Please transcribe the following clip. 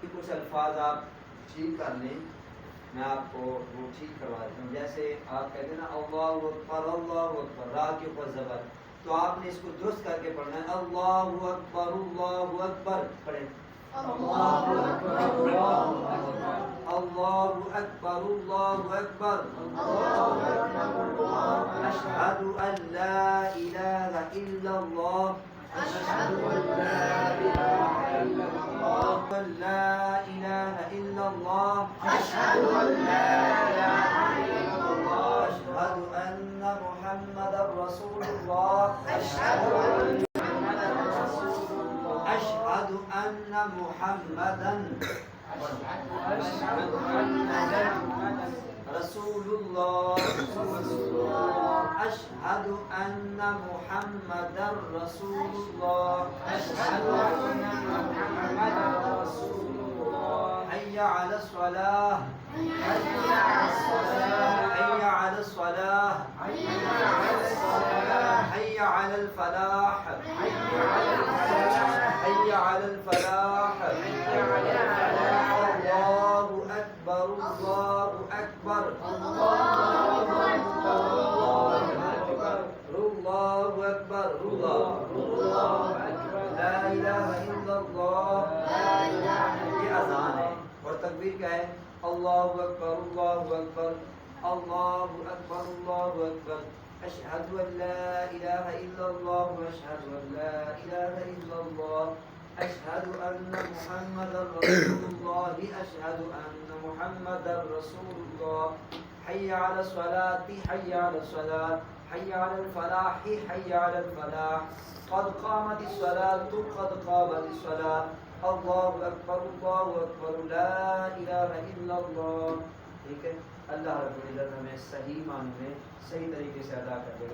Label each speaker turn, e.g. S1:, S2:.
S1: कुछ अल्फाज आप ठीक कर लें, मैं आपको वो ठीक करवा देता हूँ। जैसे आप कहते हैं ना अल्लाहु अकबर, रा के ऊपर ज़बर, तो आपने इसको दुरुस्त करके पढ़ना है। अल्लाहु अकबर पढ़े, अल्लाहु अकबर अल्लाहु अकबर, अशहदु अल्ला इलाहा इल्लल्लाह, अशहदु अल्ला इलाहा इल्लल्लाह, ला इलाहा इल्लल्लाह, अशहदु अल्ला इलाहा इल्लल्लाह, अशहदु अन्ना मुहम्मदर रसूलुल्लाह, अशहदु अन्ना मुहम्मदन रसूलुल्लाह, अशहदु अन्ना मुहम्मदर रसूलुल्लाह, अशहदु अन्ना मुहम्मदर रसूलुल्लाह, हय्या अलस सलाह, हय्या अलस सलाह, हय्या अलस सलाह, हय्या अलल फलाह, हय्या अलल फलाह, हय्या अलल फलाह, अल्लाहु अकबर, अल्लाहु अकबर, अल्लाहु अकबर, अल्लाहु अकबर, ला इलाहा इल्लल्लाह, ये अज़ान है। और तकबीर क्या है? अल्लाहु अकबर, अल्लाहु अकबर, अल्लाहु अकबर, अल्लाहु अकबर, अशहदु अल्ला इलाहा इल्लल्लाह, अशहदु अल्ला इलाहा इल्लल्लाह, अशहदु अन्ना मुहम्मदर रसूलुल्लाह, अशहदु अन्ना मुहम्मदर रसूलुल्लाह, हय्या अलस सलाती, हय्या अलस सलाह, हय्या अलल फलाही, हय्या अलल फलाह, क़द क़ामतिस सलातु, क़द क़ामतिस सलाह, अल्लाहु अकबर, ला इलाहा इल्लल्लाह। ठीक है, अल्लाह रब्बुल इज़्ज़त हमें सही मानों में सही तरीके से अदा करके